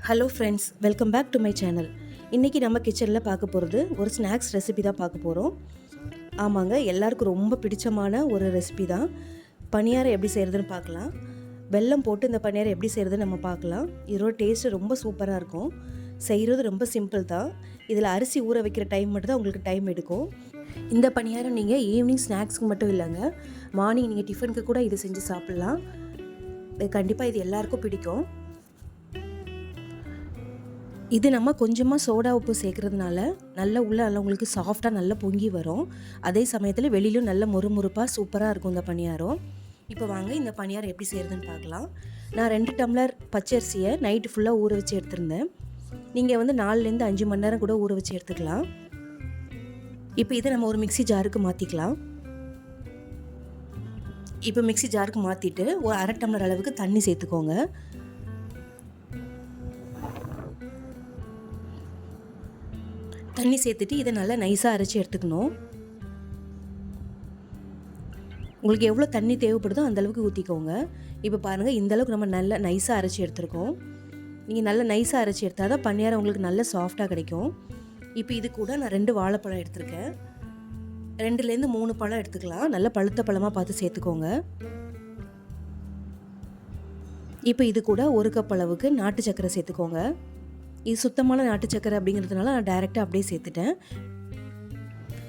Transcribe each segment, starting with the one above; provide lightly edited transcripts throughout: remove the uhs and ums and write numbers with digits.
Hello friends, welcome back to my channel. இன்றைக்கி நம்ம கிச்சனில் பார்க்க போகிறது ஒரு ஸ்நாக்ஸ் ரெசிபி தான் பார்க்க போகிறோம். ஆமாங்க, எல்லாருக்கும் ரொம்ப பிடிச்சமான ஒரு ரெசிபி தான். பணியாரம் எப்படி செய்கிறதுன்னு பார்க்கலாம். வெல்லம் போட்டு இந்த பணியாரம் எப்படி செய்கிறதுன்னு நம்ம பார்க்கலாம். இதோட டேஸ்ட்டு ரொம்ப சூப்பராக இருக்கும். செய்கிறது ரொம்ப சிம்பிள் தான். இதில் அரிசி ஊற வைக்கிற டைம் மட்டும் தான் உங்களுக்கு டைம் எடுக்கும். இந்த பணியாரம் நீங்கள் ஈவினிங் ஸ்நாக்ஸுக்கு மட்டும் இல்லைங்க, மார்னிங் நீங்கள் டிஃபனுக்கு கூட இது செஞ்சு சாப்பிட்லாம். கண்டிப்பாக இது எல்லாருக்கும் பிடிக்கும். இது நம்ம கொஞ்சமாக சோடா உப்பு சேர்க்குறதுனால நல்லா உங்களுக்கு சாஃப்டாக நல்லா பொங்கி வரும். அதே சமயத்தில் வெளியிலும் நல்ல முறுமுறுப்பாக சூப்பராக இருக்கும் இந்த பணியாரம். இப்போ வாங்க இந்த பணியாரம் எப்படி செய்கிறதுன்னு பார்க்கலாம். நான் 2 டம்ளர் பச்சரிசியை நைட்டு ஃபுல்லாக ஊற வச்சு எடுத்திருந்தேன். நீங்கள் 4லேருந்து 5 மணி நேரம் கூட ஊற வச்சு எடுத்துக்கலாம். இப்போ இதை நம்ம ஒரு மிக்ஸி ஜாருக்கு மாற்றிக்கலாம். இப்போ மிக்ஸி ஜாருக்கு மாற்றிட்டு ஒரு 1/2 டம்ளர் அளவுக்கு தண்ணி சேர்த்துக்கோங்க. தண்ணி சேர்த்துட்டு இதை நல்லா நைஸாக அரைச்சி எடுத்துக்கணும். உங்களுக்கு எவ்வளோ தண்ணி தேவைப்படுதோ அந்தளவுக்கு ஊற்றிக்கோங்க. இப்போ பாருங்கள், இந்தளவுக்கு நம்ம நல்லா நைஸாக அரைச்சி எடுத்துருக்கோம். நீங்கள் நல்லா நைஸாக அரைச்சி எடுத்தால் தான் பணியாரம் உங்களுக்கு நல்ல சாஃப்டாக கிடைக்கும். இப்போ இது கூட நான் 2 வாழைப்பழம் எடுத்திருக்கேன். 2லேருந்து 3 பழம் எடுத்துக்கலாம். நல்ல பழுத்த பழமாக பார்த்து சேர்த்துக்கோங்க. இப்போ இது கூட 1 கப் அளவுக்கு நாட்டு சர்க்கரை சேர்த்துக்கோங்க. இது சுத்தமான நாட்டு சர்க்கரை அப்படிங்கிறதுனால நான் டைரெக்டாக அப்படியே சேர்த்துட்டேன்.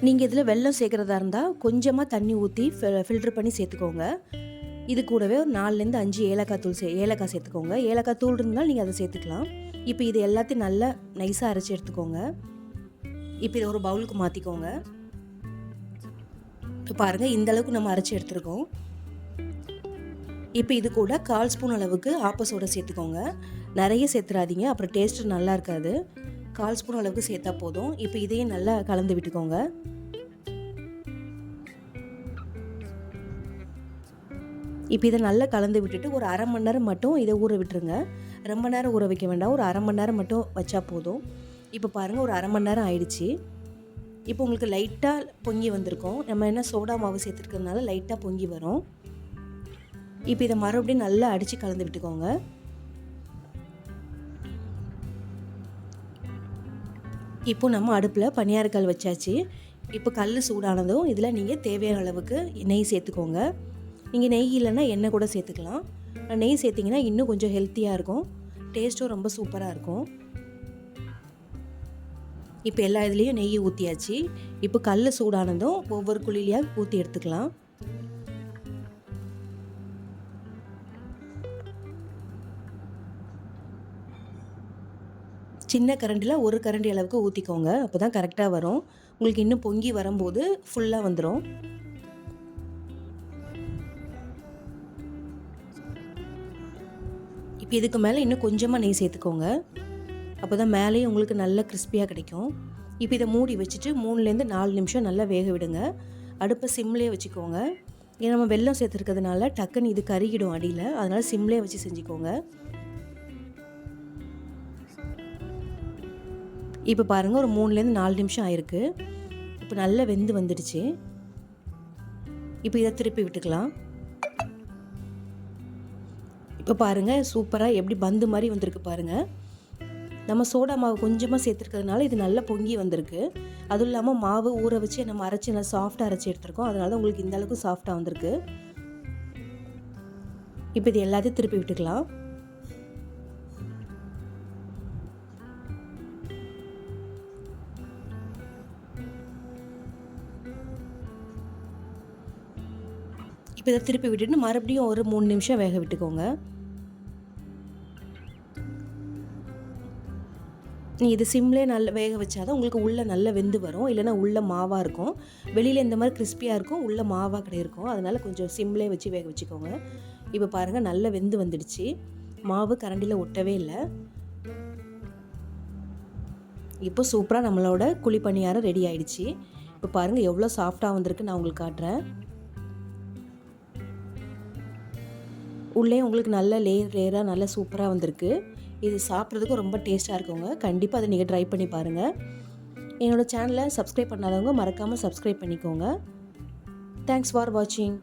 நீங்கள் இதில் வெல்லம் சேர்க்குறதா இருந்தால் கொஞ்சமாக தண்ணி ஊற்றி ஃபில்ட்ரு பண்ணி சேர்த்துக்கோங்க. இது கூடவே ஒரு 4லேருந்து 5 ஏலக்காய் சேர்த்துக்கோங்க. ஏலக்காய் தூள் இருந்தால் நீங்கள் அதை சேர்த்துக்கலாம். இப்போ இது எல்லாத்தையும் நல்லா நைஸாக அரைச்சி எடுத்துக்கோங்க. இப்போ இதை ஒரு பவுலுக்கு மாற்றிக்கோங்க. இப்போ பாருங்கள், இந்தளவுக்கு நம்ம அரைச்சி எடுத்துருக்கோம். இப்போ இது கூட 1/4 ஸ்பூன் அளவுக்கு ஆப்ப சோடா சேர்த்துக்கோங்க. நிறைய சேர்த்துறாதீங்க, அப்புறம் டேஸ்ட்டு நல்லா இருக்காது. 1/4 ஸ்பூன் அளவுக்கு சேர்த்தா போதும். இப்போ இதையும் நல்லா கலந்து விட்டுக்கோங்க. இப்போ இதை நல்லா கலந்து விட்டுட்டு ஒரு 1/2 மணி நேரம் மட்டும் இதை ஊற விட்டுருங்க. ரொம்ப நேரம் ஊற வைக்க வேண்டாம், ஒரு 1/2 மணி நேரம் மட்டும் வச்சா போதும். இப்போ பாருங்கள், ஒரு 1/2 மணி நேரம் ஆயிடுச்சு. இப்போ உங்களுக்கு லைட்டாக பொங்கி வந்திருக்கும். நம்ம என்ன சோடா மாவு சேர்த்துருக்கிறதுனால லைட்டாக பொங்கி வரும். இப்போ இதை மறுபடியும் நல்லா அடித்து கலந்து விட்டுக்கோங்க. இப்போ நம்ம அடுப்பில் பணியாரக்கல் வச்சாச்சு. இப்போ கல் சூடானதும் இதில் நீங்கள் தேவையான அளவுக்கு நெய் சேர்த்துக்கோங்க. நீங்கள் நெய் இல்லைன்னா எண்ணெய் கூட சேர்த்துக்கலாம். நெய் சேர்த்திங்கன்னா இன்னும் கொஞ்சம் ஹெல்த்தியாக இருக்கும், டேஸ்ட்டும் ரொம்ப சூப்பராக இருக்கும். இப்போ எல்லா இதுலேயும் நெய் ஊற்றியாச்சு. இப்போ கல் சூடானதும் ஒவ்வொரு குழிலையாக ஊற்றி எடுத்துக்கலாம். சின்ன கரண்டியில் 1 கரண்டி அளவுக்கு ஊற்றிக்கோங்க. அப்போ தான் கரெக்டாக வரும். உங்களுக்கு இன்னும் பொங்கி வரும்போது ஃபுல்லாக வந்துடும். இப்போ இதுக்கு மேலே இன்னும் கொஞ்சமாக நெய் சேர்த்துக்கோங்க. அப்போ தான் மேலேயும் உங்களுக்கு நல்ல கிறிஸ்பியாக கிடைக்கும். இப்போ இதை மூடி வச்சுட்டு 3லேருந்து 4 நிமிஷம் நல்லா வேக விடுங்க. அடுப்பை சிம்லேயே வச்சுக்கோங்க. ஏன்னா நம்ம வெல்லம் சேர்த்துருக்கிறதுனால டக்குன்னு இது கருகிடும் அடியில், அதனால் சிம்லேயே வச்சு செஞ்சுக்கோங்க. இப்போ பாருங்கள், ஒரு 3லேருந்து 4 நிமிஷம் ஆயிருக்கு. இப்போ நல்லா வெந்து வந்துடுச்சு. இப்போ இதை திருப்பி விட்டுக்கலாம். இப்போ பாருங்கள், சூப்பராக எப்படி பந்து மாதிரி வந்திருக்கு பாருங்கள். நம்ம சோடா மாவு கொஞ்சமாக சேர்த்துருக்கிறதுனால இது நல்லா பொங்கி வந்திருக்கு. அதுவும் இல்லாமல் மாவு ஊற வச்சு நம்ம அரைச்சி நல்லா சாஃப்டாக அரைச்சி எடுத்துருக்கோம். அதனால தான் உங்களுக்கு இந்த அளவுக்கு சாஃப்டாக வந்திருக்கு. இப்போ இது எல்லாத்தையும் திருப்பி விட்டுக்கலாம். இப்போ இதை திருப்பி விட்டுட்டு மறுபடியும் ஒரு 3 நிமிஷம் வேக விட்டுக்கோங்க. நீங்கள் இது சிம்லேயே நல்லா வேக வச்சாதான் உங்களுக்கு உள்ளே நல்லா வெந்து வரும். இல்லைனா உள்ளே மாவாக இருக்கும். வெளியில் இந்த மாதிரி கிறிஸ்பியாக இருக்கும், உள்ளே மாவாக கிடையிருக்கும். அதனால் கொஞ்சம் சிம்லேயே வச்சு வேக வச்சுக்கோங்க. இப்போ பாருங்கள், நல்லா வெந்து வந்துடுச்சு. மாவு கரண்டியில் ஒட்டவே இல்லை. இப்போ சூப்பராக நம்மளோட குழி பணியாரம் ரெடி ஆயிடுச்சு. இப்போ பாருங்கள் எவ்வளோ சாஃப்டாக வந்திருக்கு, நான் உங்களுக்கு காட்டுறேன். உள்ளே உங்களுக்கு நல்ல லேயராக நல்லா சூப்பராக வந்திருக்கு. இது சாப்பிட்றதுக்கும் ரொம்ப டேஸ்ட்டாக இருக்குங்க. கண்டிப்பாக அதை நீங்கள் ட்ரை பண்ணி பாருங்கள். என்னோடய சேனலை சப்ஸ்கிரைப் பண்ணாதவங்க மறக்காமல் சப்ஸ்கிரைப் பண்ணிக்கோங்க. தேங்க்ஸ் ஃபார் வாட்சிங்.